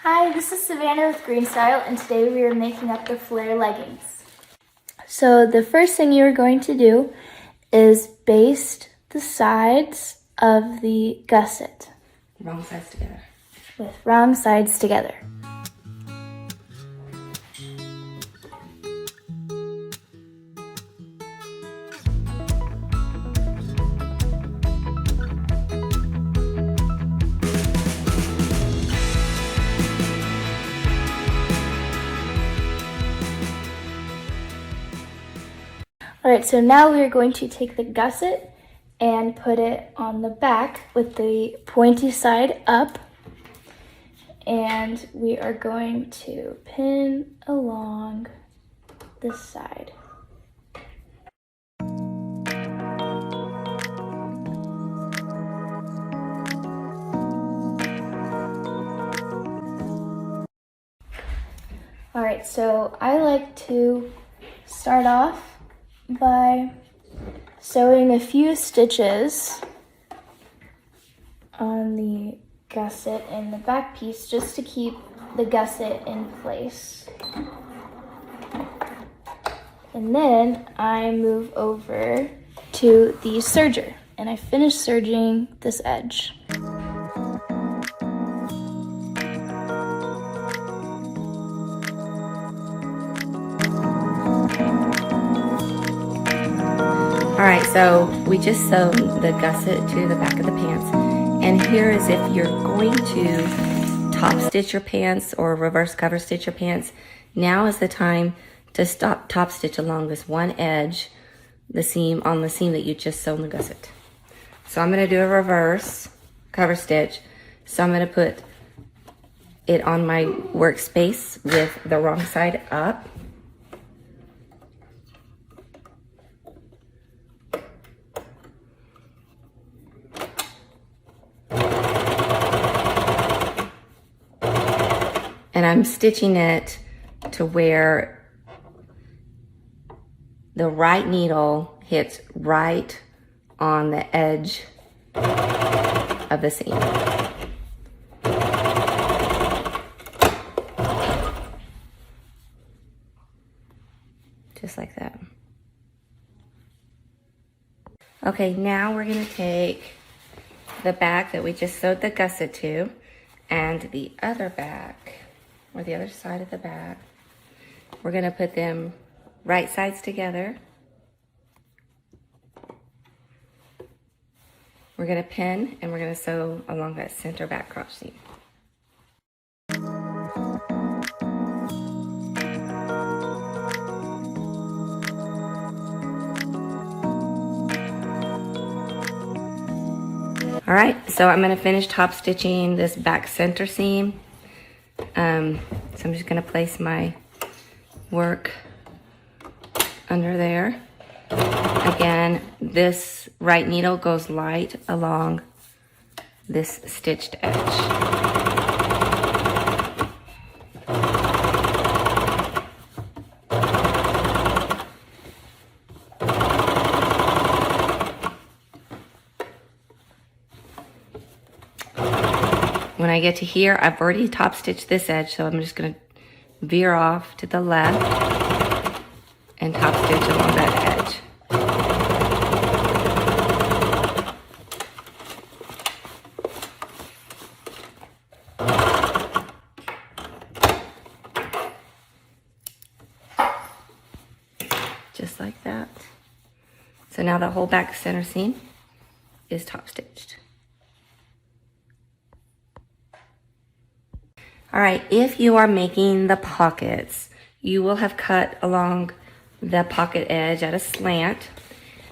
Hi, this is Savannah with Greenstyle, and today we are making up the flare leggings. So the first thing you are going to do is baste the sides of the gusset. Wrong sides together. With wrong sides together. Alright, so now we are going to take the gusset and put it on the back with the pointy side up. And we are going to pin along this side. Alright, so I like to start off by sewing a few stitches on the gusset and the back piece just to keep the gusset in place. And then I move over to the serger and I finish serging this edge. Alright, so we just sewed the gusset to the back of the pants. And here is if you're going to top stitch your pants or reverse cover stitch your pants, now is the time to stop top stitch along this one edge, the seam, on the seam that you just sewn the gusset. So I'm going to do a reverse cover stitch. So I'm going to put it on my workspace with the wrong side up. And I'm stitching it to where the right needle hits right on the edge of the seam. Just like that. Okay, now we're gonna take the back that we just sewed the gusset to and the other back, or the other side of the back. We're gonna put them right sides together. We're gonna pin and we're gonna sew along that center back crotch seam. All right, so I'm gonna finish top stitching this back center seam. So I'm just gonna place my work under there. Again, this right needle goes light along this stitched edge. When I get to here, I've already top stitched this edge, so I'm just gonna veer off to the left and top stitch along that edge. Just like that. So now the whole back center seam is top stitched. All right, if you are making the pockets, you will have cut along the pocket edge at a slant.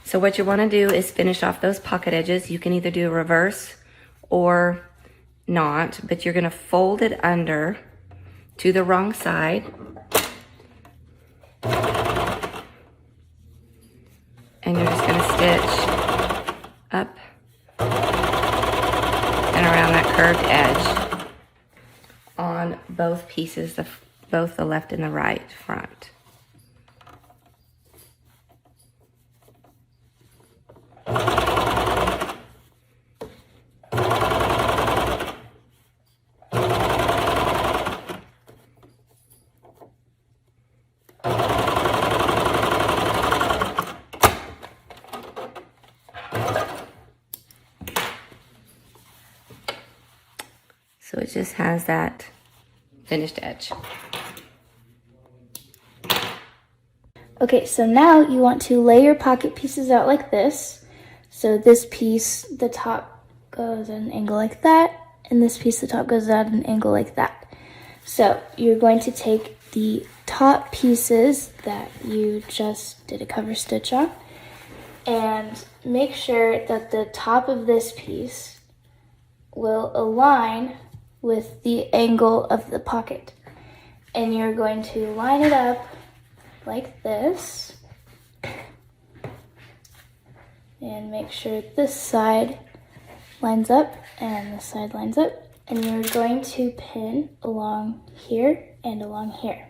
So what you wanna do is finish off those pocket edges. You can either do a reverse or not, but you're gonna fold it under to the wrong side. And you're just gonna stitch up and around that curved edge on both pieces, both the left and the right front. So it just has that finished edge. Okay, so now you want to lay your pocket pieces out like this. So this piece, the top goes at an angle like that, and this piece, the top goes at an angle like that. So you're going to take the top pieces that you just did a cover stitch on and make sure that the top of this piece will align with the angle of the pocket. And you're going to line it up like this and make sure this side lines up and this side lines up, and you're going to pin along here and along here.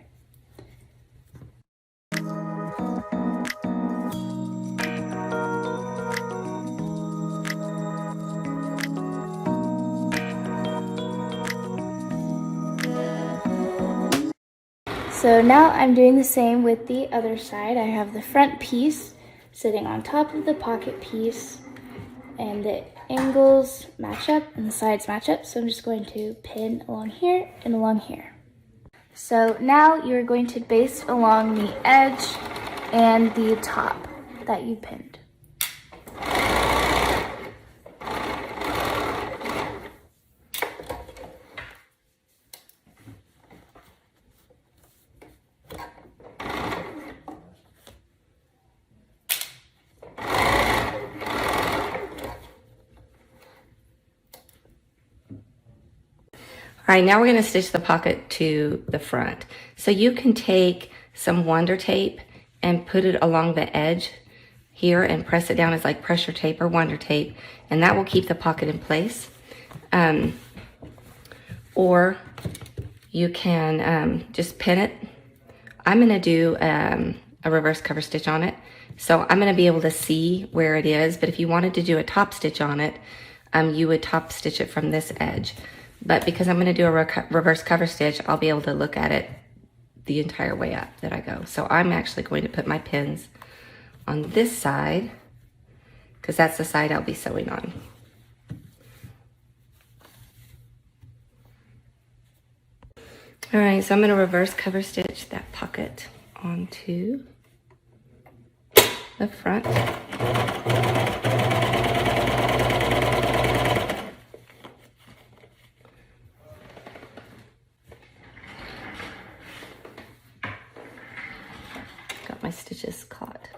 So now I'm doing the same with the other side. I have the front piece sitting on top of the pocket piece, and the angles match up and the sides match up. So I'm just going to pin along here and along here. So now you're going to baste along the edge and the top that you pinned. All right, now we're gonna stitch the pocket to the front. So you can take some Wonder Tape and put it along the edge here and press it down as like pressure tape or Wonder Tape, and that will keep the pocket in place. Or you can just pin it. I'm gonna do a reverse cover stitch on it. So I'm gonna be able to see where it is, but if you wanted to do a top stitch on it, you would top stitch it from this edge. But because I'm gonna do a reverse cover stitch, I'll be able to look at it the entire way up that I go. So I'm actually going to put my pins on this side because that's the side I'll be sewing on. All right, so I'm gonna reverse cover stitch that pocket onto the front. Got my stitches caught.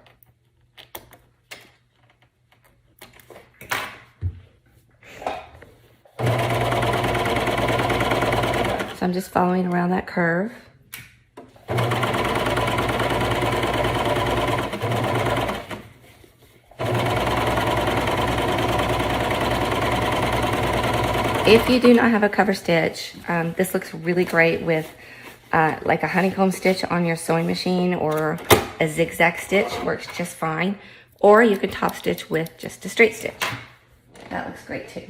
So I'm just following around that curve. If you do not have a cover stitch, this looks really great with like a honeycomb stitch on your sewing machine, or a zigzag stitch works just fine. Or you can top stitch with just a straight stitch. That looks great too.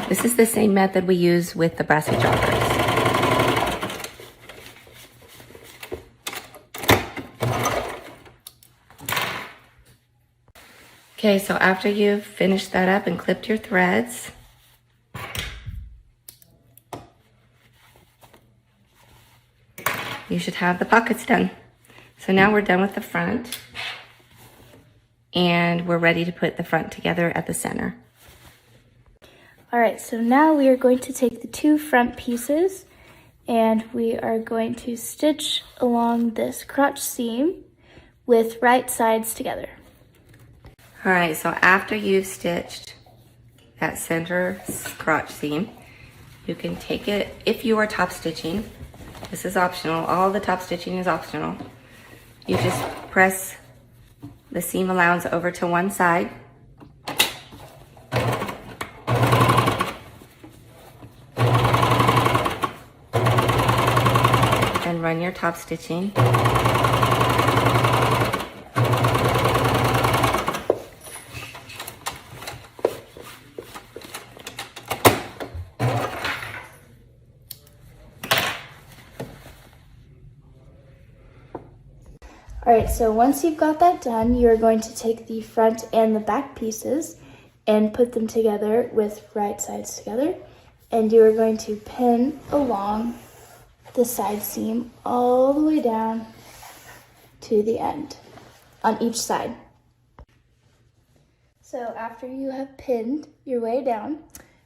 This is the same method we use with the brassy joggers. Okay, so after you've finished that up and clipped your threads, you should have the pockets done. So now we're done with the front, and we're ready to put the front together at the center. All right, so now we are going to take the two front pieces and we are going to stitch along this crotch seam with right sides together. All right, so after you've stitched that center crotch seam, you can take it, if you are top stitching, this is optional, all the top stitching is optional. You just press the seam allowance over to one side. And run your top stitching. All right, so once you've got that done, you're going to take the front and the back pieces and put them together with right sides together. And you are going to pin along the side seam all the way down to the end on each side. So after you have pinned your way down,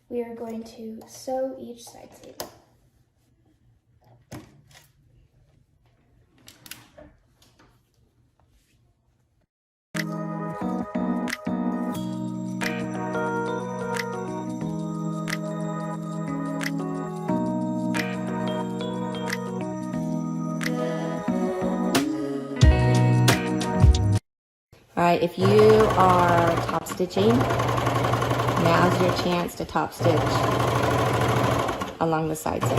we are going to sew each side seam. All right, if you are top stitching, now's your chance to top stitch along the side seam.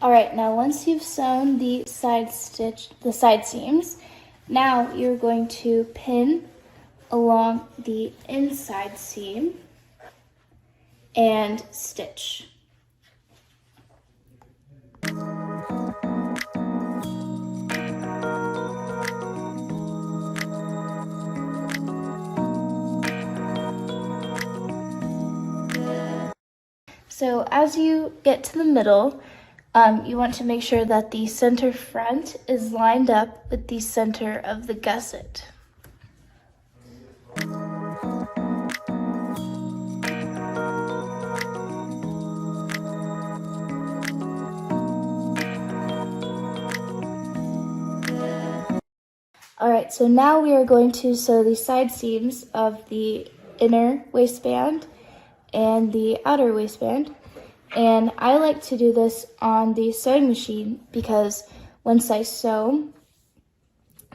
All right, now once you've sewn the side seams, now you're going to pin along the inside seam and stitch. So as you get to the middle, you want to make sure that the center front is lined up with the center of the gusset. All right, so now we are going to sew the side seams of the inner waistband and the outer waistband. And I like to do this on the sewing machine because once I sew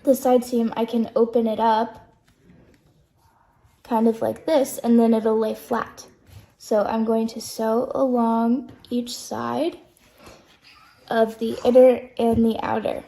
the side seam, I can open it up kind of like this, and then it'll lay flat. So I'm going to sew along each side of the inner and the outer.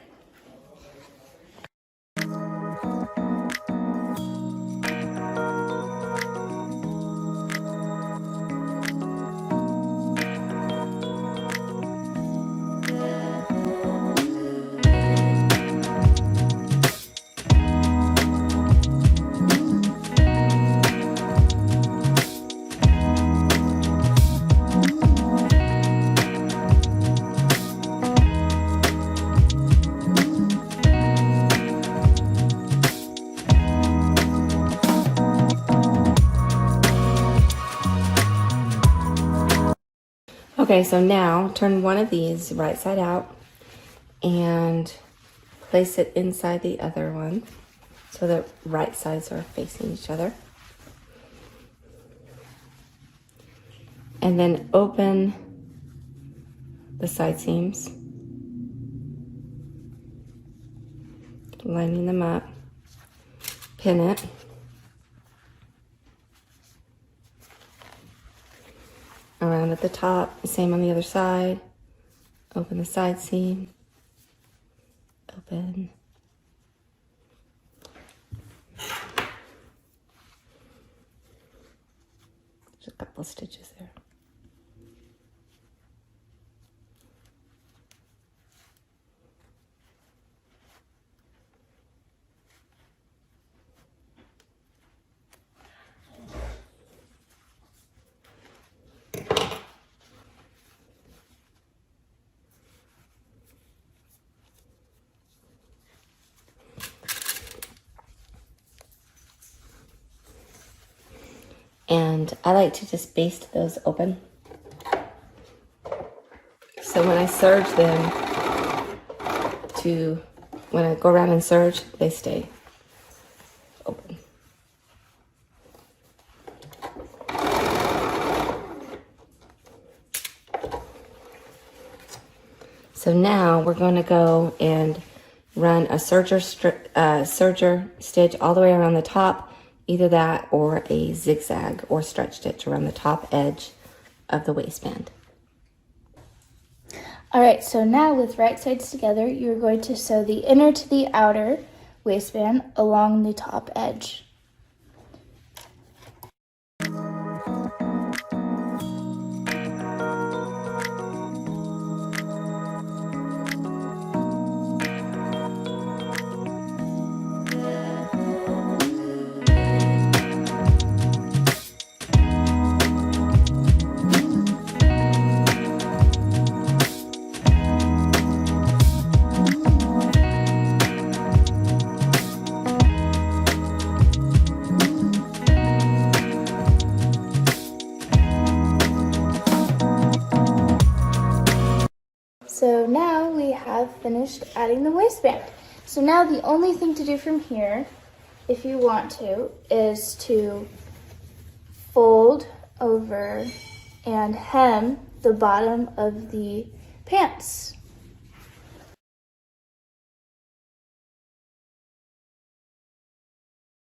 Okay, so now turn one of these right side out and place it inside the other one so the right sides are facing each other. And then open the side seams, lining them up, pin it. Around at the top, same on the other side. Open the side seam, open. There's a couple of stitches there. And I like to just baste those open. So when I serge them when I go around and serge, they stay open. So now we're going to go and run a serger stitch all the way around the top, either that or a zigzag or stretch stitch around the top edge of the waistband. All right, so now with right sides together, you're going to sew the inner to the outer waistband along the top edge. So now we have finished adding the waistband. So now the only thing to do from here, if you want to, is to fold over and hem the bottom of the pants.